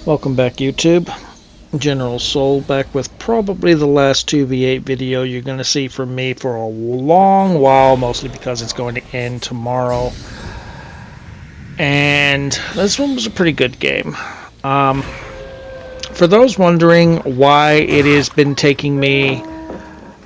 Welcome back, YouTube. General Soul back with probably the last 2v8 video you're going to see from me for a long while, mostly because it's going to end tomorrow. And this one was a pretty good game. For those wondering why it has been taking me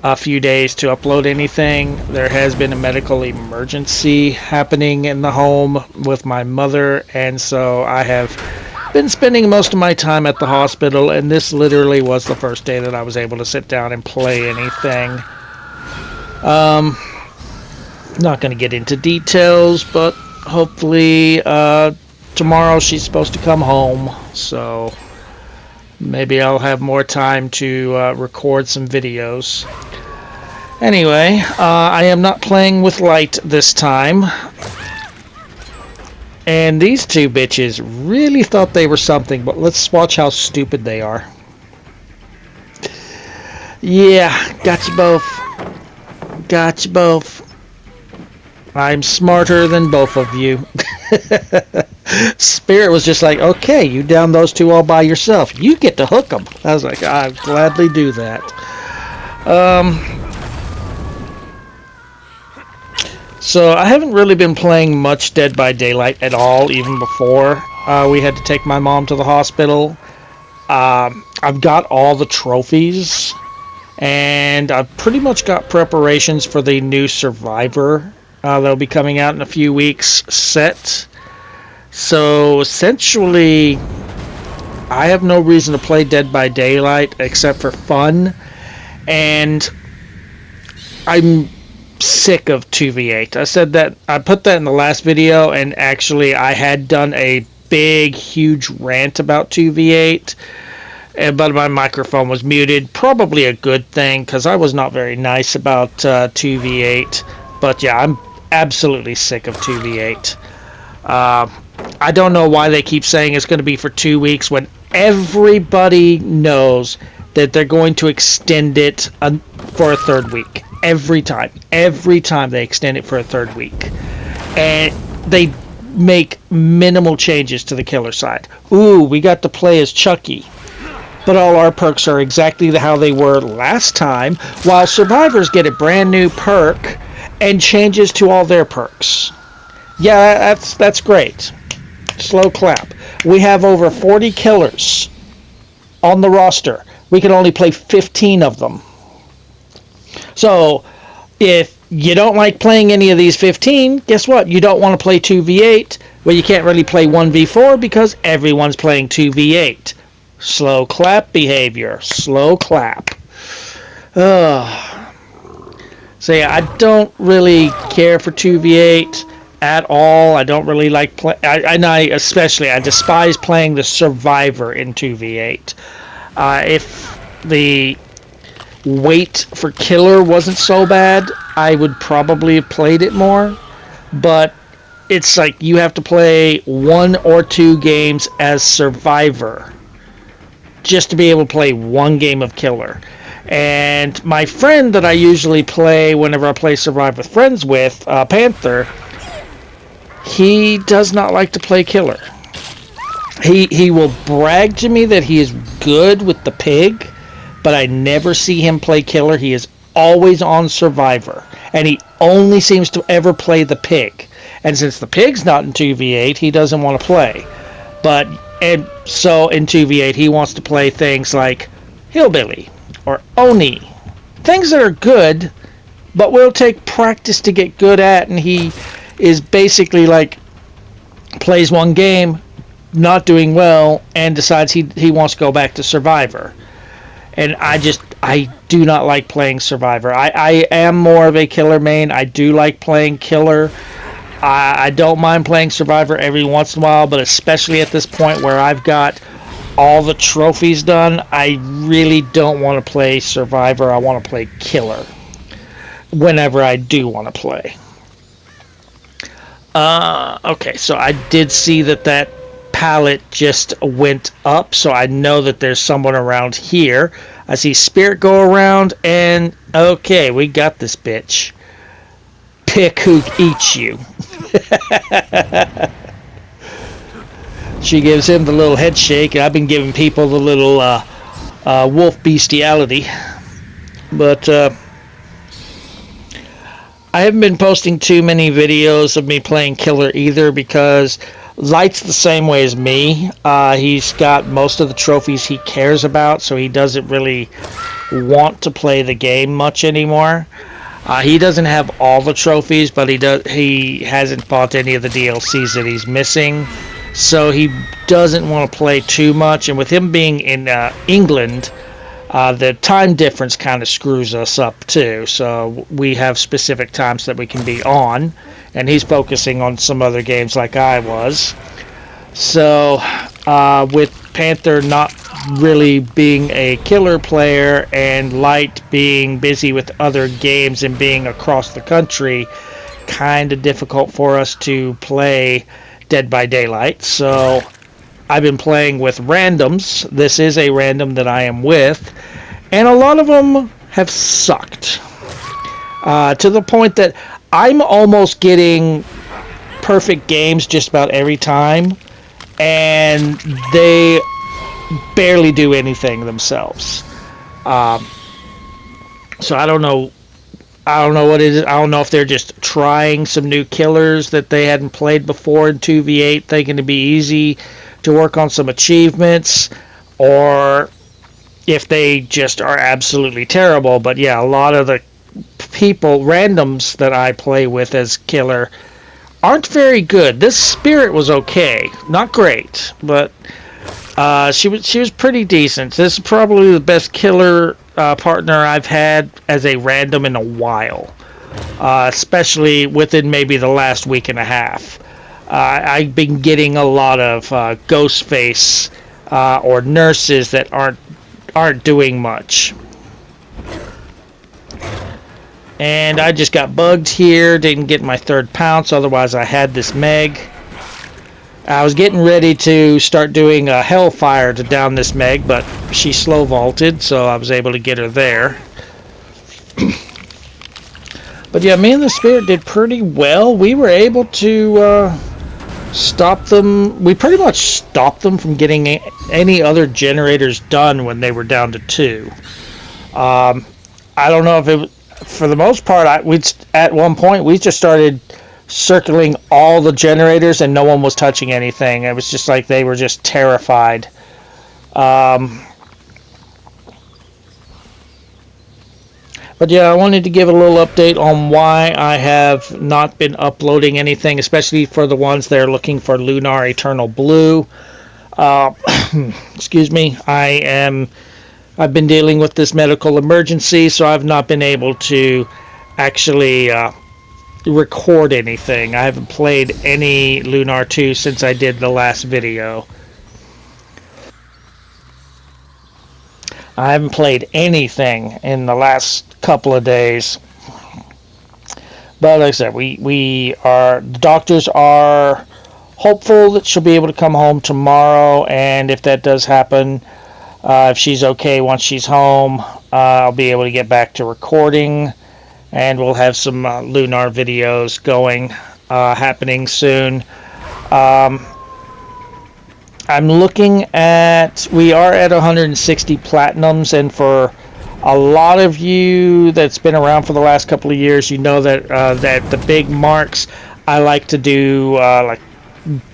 a few days to upload anything, there has been a medical emergency happening in the home with my mother, and so I have been spending most of my time at the hospital, and this literally was the first day that I was able to sit down and play anything. Not going to get into details, but hopefully tomorrow she's supposed to come home, so maybe I'll have more time to record some videos. Anyway, I am not playing with light this time. And these two bitches really thought they were something, but let's watch how stupid they are. Yeah, got you both. Got you both. I'm smarter than both of you. Spirit was just like, okay, you down those two all by yourself. You get to hook them. I was like, I'd gladly do that. So I haven't really been playing much Dead by Daylight at all, even before we had to take my mom to the hospital. I've got all the trophies, and I've pretty much got preparations for the new Survivor that'll be coming out in a few weeks set. So essentially, I have no reason to play Dead by Daylight except for fun, and I'm sick of 2v8. I said that, I put that in the last video, and actually I had done a big huge rant about 2v8, but my microphone was muted. Probably a good thing, because I was not very nice about 2v8. But yeah, I'm absolutely sick of 2v8. I don't know why they keep saying it's going to be for 2 weeks when everybody knows that they're going to extend it for a third week. Every time they extend it for a third week, and they make minimal changes to the killer side. Ooh, we got to play as Chucky, but all our perks are exactly how they were last time, while survivors get a brand new perk and changes to all their perks. Yeah, that's great. Slow clap. We have over 40 killers on the roster. We can only play 15 of them. So, if you don't like playing any of these 15, guess what? You don't want to play 2v8, well, you can't really play 1v4 because everyone's playing 2v8. Slow clap behavior. Slow clap. Ugh. So yeah, I don't really care for 2v8 at all. I don't really like play. I despise playing the Survivor in 2v8. If the wait for killer wasn't so bad, I would probably have played it more, but it's like you have to play 1 or 2 games as Survivor just to be able to play 1 game of killer. And my friend that I usually play whenever I play Survivor with friends with, Panther, he does not like to play killer. He will brag to me that he is good with the pig, but I never see him play killer. He is always on Survivor, and he only seems to ever play the pig. And since the pig's not in 2v8, he doesn't want to play. So in 2v8, he wants to play things like Hillbilly or Oni. Things that are good, but will take practice to get good at, and he is basically like, plays 1 game, not doing well, and decides he wants to go back to Survivor. And I do not like playing Survivor. I am more of a killer main. I do like playing killer. I don't mind playing Survivor every once in a while, but especially at this point where I've got all the trophies done, I really don't want to play Survivor. I want to play killer whenever I do want to play. Okay, so I did see that pallet just went up, so I know that there's someone around here. I see Spirit go around, and okay, we got this bitch. Pick who eats you. She gives him the little head shake, and I've been giving people the little wolf bestiality. But I haven't been posting too many videos of me playing killer either because Light's the same way as me. He's got most of the trophies he cares about, so he doesn't really want to play the game much anymore. He doesn't have all the trophies, but he hasn't bought any of the DLCs that he's missing, so he doesn't want to play too much. And with him being in England, the time difference kind of screws us up too, so we have specific times that we can be on, and he's focusing on some other games like I was. So with Panther not really being a killer player and Light being busy with other games and being across the country, kind of difficult for us to play Dead by Daylight. So I've been playing with randoms. This is a random that I am with, and a lot of them have sucked. To the point that I'm almost getting perfect games just about every time, and they barely do anything themselves. So I don't know. I don't know what it is. I don't know if they're just trying some new killers that they hadn't played before in 2v8, thinking it'd be easy to work on some achievements, or if they just are absolutely terrible. But yeah, a lot of the randoms that I play with as killer aren't very good. This Spirit was okay, not great, but she was pretty decent. This is probably the best killer partner I've had as a random in a while, especially within maybe the last week and a half. I've been getting a lot of Ghostface or nurses that aren't doing much. And I just got bugged here, didn't get my third pounce, otherwise I had this Meg. I was getting ready to start doing a Hellfire to down this Meg, but she slow vaulted, so I was able to get her there. But yeah, me and the Spirit did pretty well. We were able to stop them. We pretty much stopped them from getting any other generators done when they were down to 2. I don't know if it was, for the most part, at one point we just started circling all the generators and no one was touching anything. It was just like they were just terrified. But yeah, I wanted to give a little update on why I have not been uploading anything, especially for the ones that are looking for Lunar Eternal Blue. Excuse me, I've been dealing with this medical emergency, so I've not been able to actually record anything. I haven't played any Lunar 2 since I did the last video. I haven't played anything in the last couple of days. But like I said, the doctors are hopeful that she'll be able to come home tomorrow, and if that does happen, if she's okay once she's home, I'll be able to get back to recording, and we'll have some Lunar videos going, happening soon. I'm looking at, we are at 160 platinums, and for a lot of you that's been around for the last couple of years, you know that that the big marks, I like to do like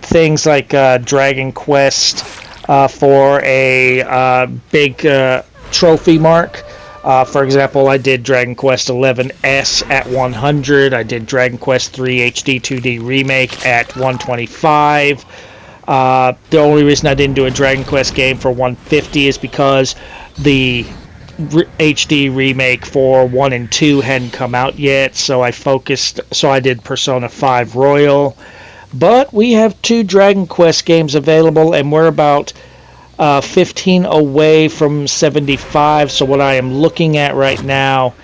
things like Dragon Quest for a big trophy mark. For example, I did Dragon Quest 11S at 100. I did Dragon Quest 3 HD 2D Remake at 125. The only reason I didn't do a Dragon Quest game for 150 is because the HD remake for 1 and 2 hadn't come out yet, so I did Persona 5 Royal. But we have 2 Dragon Quest games available, and we're about 15 away from 75. So what I am looking at right now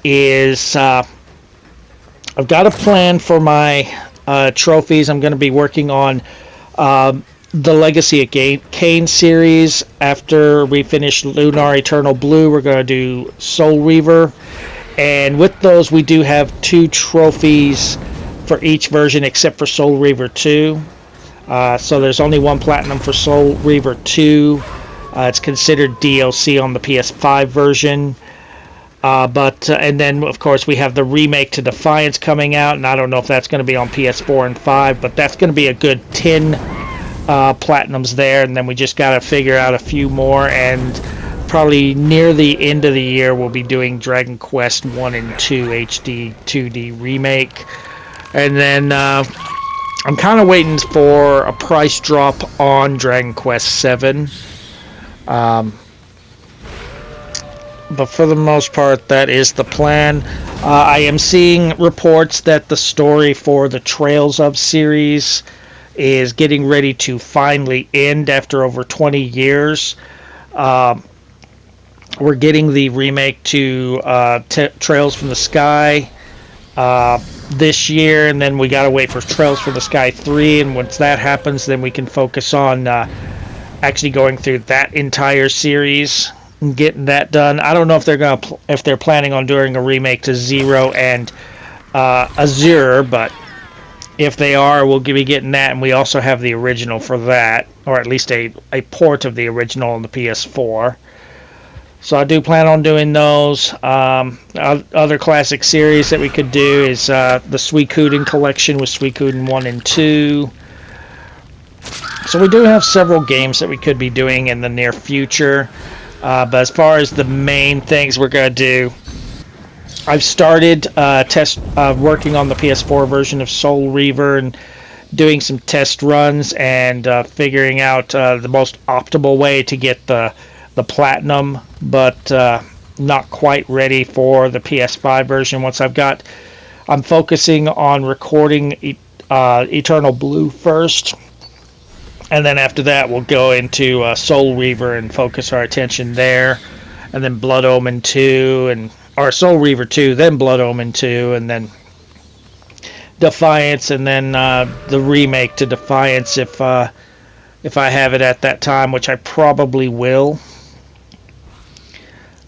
is I've got a plan for my trophies. I'm going to be working on the Legacy of Kain series. After we finish Lunar Eternal Blue, we're going to do Soul Reaver, and with those we do have 2 trophies for each version except for Soul Reaver 2. So there's only one platinum for Soul Reaver 2. It's considered DLC on the PS5 version. And then of course we have the remake to Defiance coming out, and I don't know if that's going to be on PS4 and 5, but that's going to be a good 10 platinums there, and then we just got to figure out a few more, and probably near the end of the year we'll be doing Dragon Quest 1 and 2 HD 2D remake, and then I'm kind of waiting for a price drop on Dragon Quest 7. But for the most part, that is the plan. I am seeing reports that the story for the Trails of series is getting ready to finally end after over 20 years. We're getting the remake to Trails from the Sky this year, and then we got to wait for Trails from the Sky 3, and once that happens, then we can focus on actually going through that entire series and getting that done. I don't know if they're planning on doing a remake to Zero and Azure, but if they are, we'll be getting that, and we also have the original for that, or at least a port of the original on the PS4. So I do plan on doing those. Other classic series that we could do is the Suikoden collection with Suikoden 1 and 2. So we do have several games that we could be doing in the near future. But as far as the main things we're going to do, I've started working on the PS4 version of Soul Reaver and doing some test runs and figuring out the most optimal way to get the platinum, but not quite ready for the PS5 version. I'm focusing on recording Eternal Blue first, and then after that we'll go into Soul Reaver and focus our attention there, and then Blood Omen 2, or Soul Reaver 2, then Blood Omen 2, and then Defiance, and then the remake to Defiance if I have it at that time, which I probably will.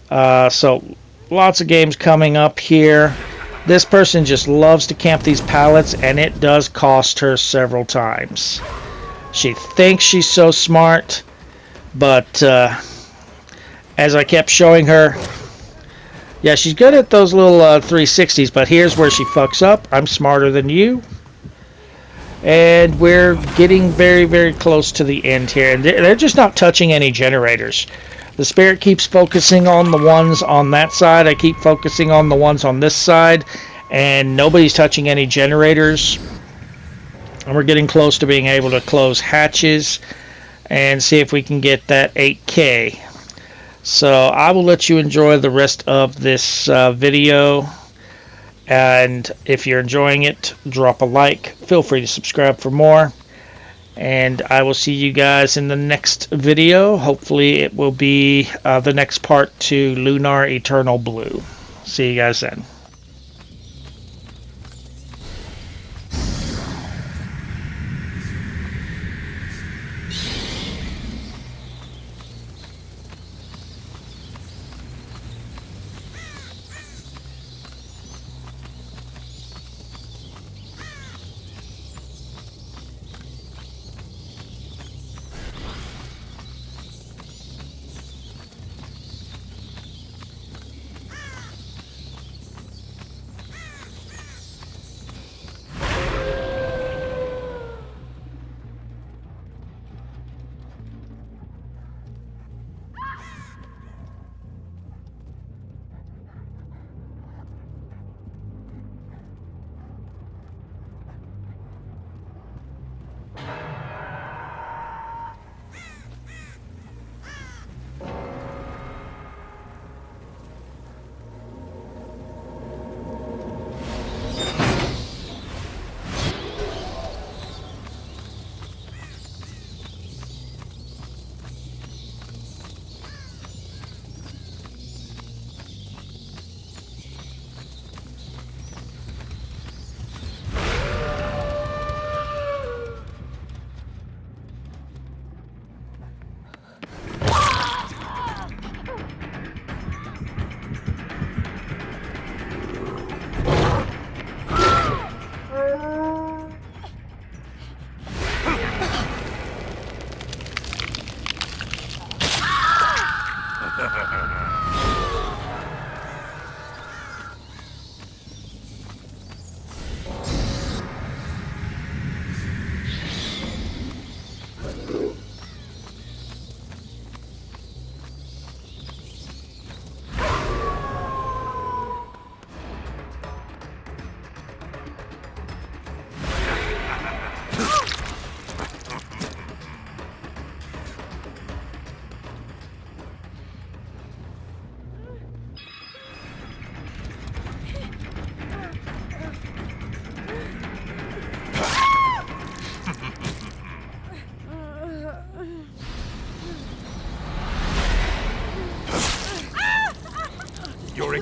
So lots of games coming up here. This person just loves to camp these pallets, and it does cost her several times. She thinks she's so smart, but as I kept showing her, yeah, she's good at those little 360s, but here's where she fucks up. I'm smarter than you. And we're getting very, very close to the end here. And they're just not touching any generators. The spirit keeps focusing on the ones on that side. I keep focusing on the ones on this side. And nobody's touching any generators. And we're getting close to being able to close hatches and see if we can get that 8K. So I will let you enjoy the rest of this video. And if you're enjoying it, drop a like. Feel free to subscribe for more. And I will see you guys in the next video. Hopefully it will be the next part to Lunar Eternal Blue. See you guys then.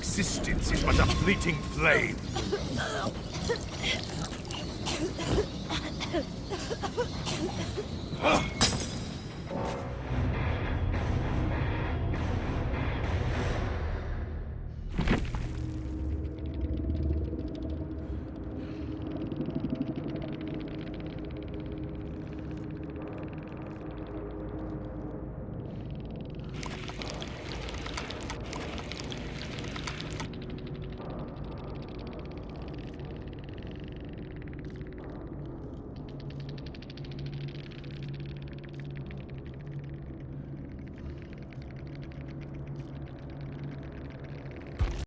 existence is but a fleeting flame.